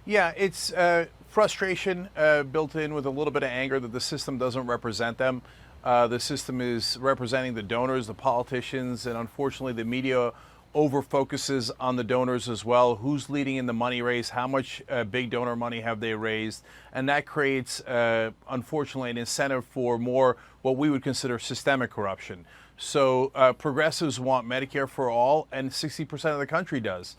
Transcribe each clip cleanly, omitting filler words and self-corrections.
Yeah, it's frustration built in with a little bit of anger that the system doesn't represent them. The system is representing the donors, the politicians, and unfortunately, the media over focuses on the donors as well. Who's leading in the money race? How much big donor money have they raised? And that creates, unfortunately, an incentive for more what we would consider systemic corruption. So progressives want Medicare for all, and 60% of the country does.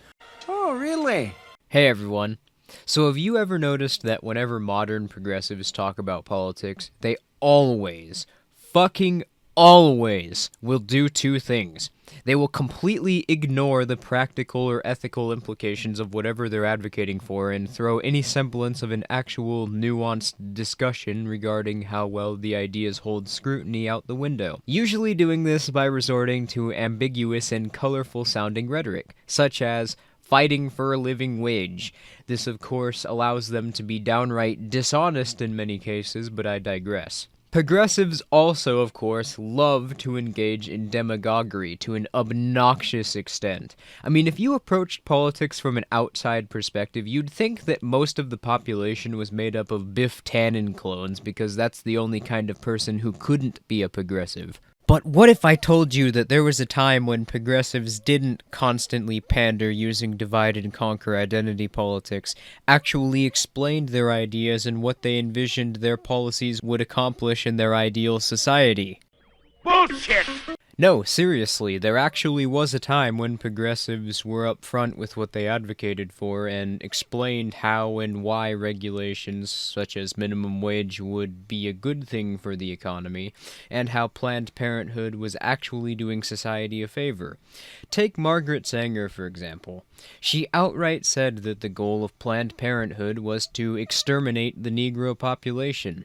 Oh, really? Hey everyone. So have you ever noticed that whenever modern progressives talk about politics, they always, fucking always, will do two things. They will completely ignore the practical or ethical implications of whatever they're advocating for and throw any semblance of an actual nuanced discussion regarding how well the ideas hold scrutiny out the window. Usually doing this by resorting to ambiguous and colorful sounding rhetoric, such as fighting for a living wage. This, of course, allows them to be downright dishonest in many cases, but I digress. Progressives also, of course, love to engage in demagoguery to an obnoxious extent. I mean, if you approached politics from an outside perspective, you'd think that most of the population was made up of Biff Tannen clones, because that's the only kind of person who couldn't be a progressive. But what if I told you that there was a time when progressives didn't constantly pander using divide and conquer identity politics, actually explained their ideas and what they envisioned their policies would accomplish in their ideal society? Bullshit! No, seriously, there actually was a time when progressives were upfront with what they advocated for and explained how and why regulations such as minimum wage would be a good thing for the economy, and how Planned Parenthood was actually doing society a favor. Take Margaret Sanger, for example. She outright said that the goal of Planned Parenthood was to exterminate the Negro population.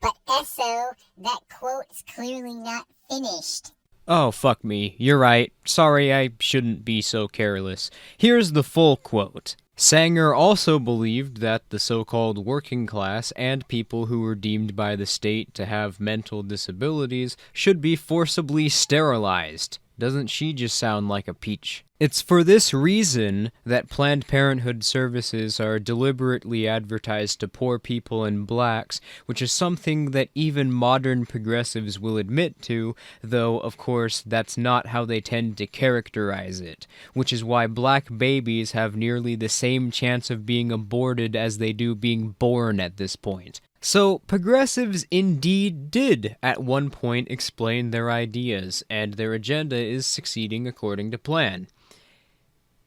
But Esso, that quote's clearly not finished. Oh, fuck me. You're right. Sorry, I shouldn't be so careless. Here's the full quote. Sanger also believed that the so-called working class and people who were deemed by the state to have mental disabilities should be forcibly sterilized. Doesn't she just sound like a peach? It's for this reason that Planned Parenthood services are deliberately advertised to poor people and blacks, which is something that even modern progressives will admit to, though, of course, that's not how they tend to characterize it, which is why black babies have nearly the same chance of being aborted as they do being born at this point. So, progressives indeed did at one point explain their ideas, and their agenda is succeeding according to plan.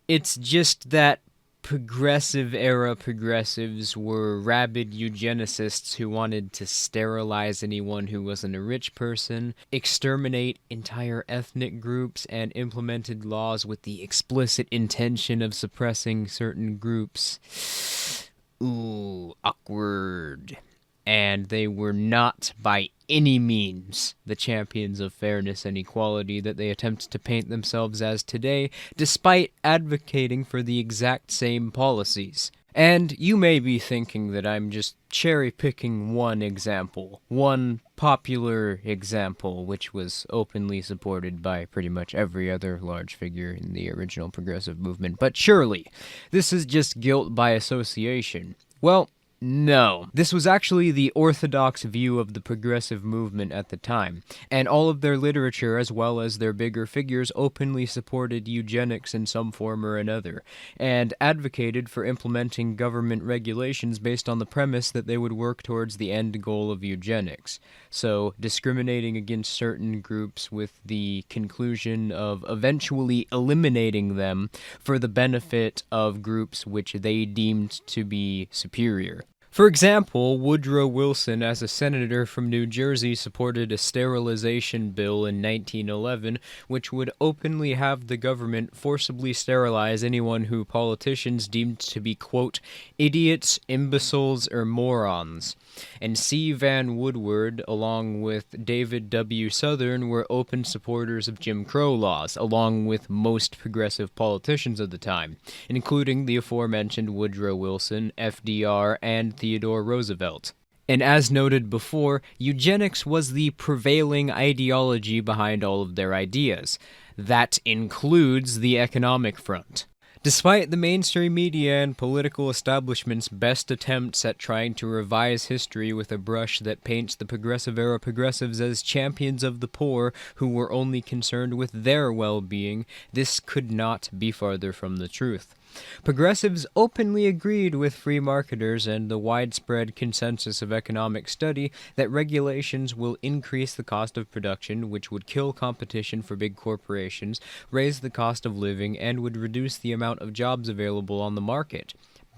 It's just that progressive-era progressives were rabid eugenicists who wanted to sterilize anyone who wasn't a rich person, exterminate entire ethnic groups, and implemented laws with the explicit intention of suppressing certain groups. Ooh, awkward. And they were not, by any means, the champions of fairness and equality that they attempt to paint themselves as today, despite advocating for the exact same policies. And you may be thinking that I'm just cherry-picking one example, one popular example, which was openly supported by pretty much every other large figure in the original progressive movement. But surely, this is just guilt by association. Well, no. This was actually the orthodox view of the progressive movement at the time, and all of their literature as well as their bigger figures openly supported eugenics in some form or another, and advocated for implementing government regulations based on the premise that they would work towards the end goal of eugenics, so discriminating against certain groups with the conclusion of eventually eliminating them for the benefit of groups which they deemed to be superior. For example, Woodrow Wilson, as a senator from New Jersey, supported a sterilization bill in 1911, which would openly have the government forcibly sterilize anyone who politicians deemed to be, quote, idiots, imbeciles, or morons. And C. Van Woodward, along with David W. Southern, were open supporters of Jim Crow laws, along with most progressive politicians of the time, including the aforementioned Woodrow Wilson, FDR, and Theodore Roosevelt. And as noted before, eugenics was the prevailing ideology behind all of their ideas. That includes the economic front. Despite the mainstream media and political establishment's best attempts at trying to revise history with a brush that paints the Progressive-era progressives as champions of the poor who were only concerned with their well-being, this could not be farther from the truth. Progressives openly agreed with free marketers and the widespread consensus of economic study that regulations will increase the cost of production, which would kill competition for big corporations, raise the cost of living, and would reduce the amount of jobs available on the market.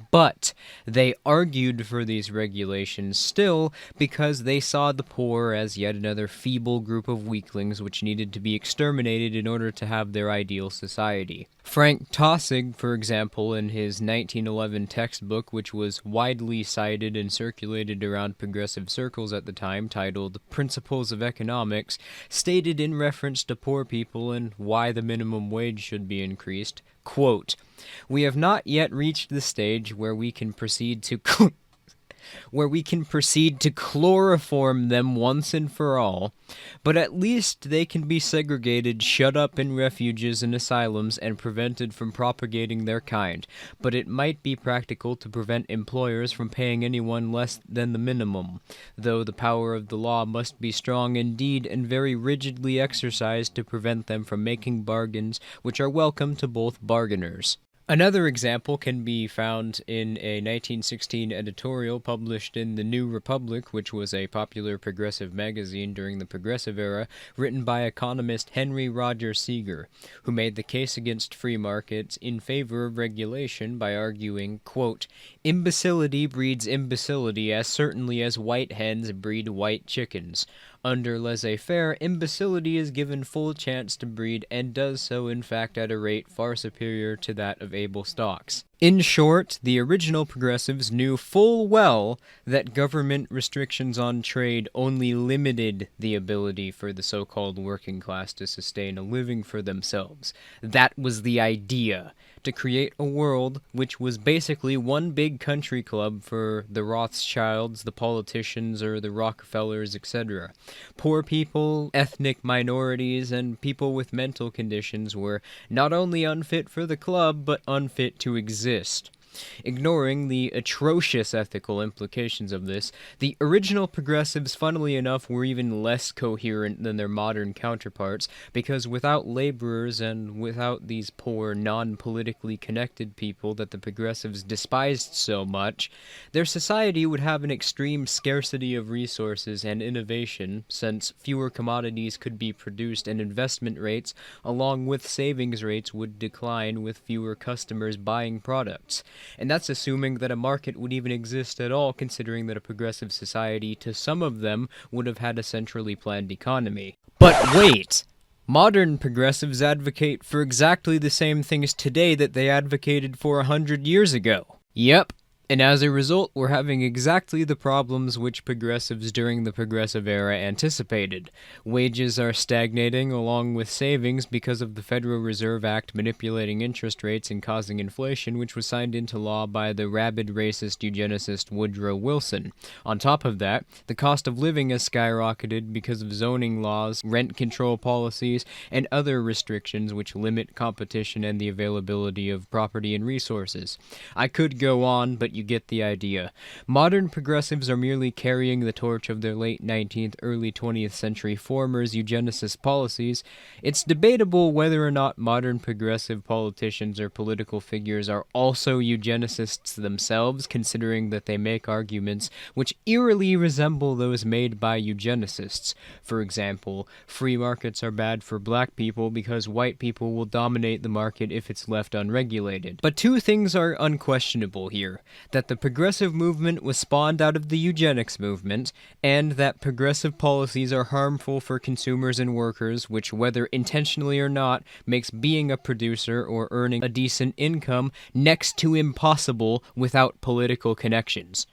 But they argued for these regulations still because they saw the poor as yet another feeble group of weaklings which needed to be exterminated in order to have their ideal society. Frank Taussig, for example, in his 1911 textbook, which was widely cited and circulated around progressive circles at the time, titled Principles of Economics, stated in reference to poor people and why the minimum wage should be increased, quote, "We have not yet reached the stage where we can proceed to chloroform them once and for all, but at least they can be segregated, shut up in refuges and asylums, and prevented from propagating their kind. But it might be practical to prevent employers from paying anyone less than the minimum, though the power of the law must be strong indeed and very rigidly exercised to prevent them from making bargains which are welcome to both bargainers." Another example can be found in a 1916 editorial published in The New Republic, which was a popular progressive magazine during the Progressive Era, written by economist Henry Roger Seeger, who made the case against free markets in favor of regulation by arguing, quote, "Imbecility breeds imbecility as certainly as white hens breed white chickens. Under laissez-faire, imbecility is given full chance to breed, and does so in fact at a rate far superior to that of able stocks." In short, the original progressives knew full well that government restrictions on trade only limited the ability for the so-called working class to sustain a living for themselves. That was the idea, to create a world which was basically one big country club for the Rothschilds, the politicians, or the Rockefellers, etc. Poor people, ethnic minorities, and people with mental conditions were not only unfit for the club, but unfit to exist. Ignoring the atrocious ethical implications of this, the original progressives, funnily enough, were even less coherent than their modern counterparts, because without laborers and without these poor, non-politically connected people that the progressives despised so much, their society would have an extreme scarcity of resources and innovation, since fewer commodities could be produced and investment rates, along with savings rates, would decline with fewer customers buying products. And that's assuming that a market would even exist at all, considering that a progressive society, to some of them, would have had a centrally planned economy. But wait! Modern progressives advocate for exactly the same things today that they advocated for 100 years ago. Yep. And as a result, we're having exactly the problems which progressives during the Progressive Era anticipated. Wages are stagnating along with savings because of the Federal Reserve Act manipulating interest rates and causing inflation, which was signed into law by the rabid racist eugenicist Woodrow Wilson. On top of that, the cost of living has skyrocketed because of zoning laws, rent control policies, and other restrictions which limit competition and the availability of property and resources. I could go on, but you get the idea. Modern progressives are merely carrying the torch of their late 19th, early 20th century formers' eugenicist policies. It's debatable whether or not modern progressive politicians or political figures are also eugenicists themselves, considering that they make arguments which eerily resemble those made by eugenicists. For example, free markets are bad for black people because white people will dominate the market if it's left unregulated. But two things are unquestionable here: that the progressive movement was spawned out of the eugenics movement, and that progressive policies are harmful for consumers and workers, which, whether intentionally or not, makes being a producer or earning a decent income next to impossible without political connections.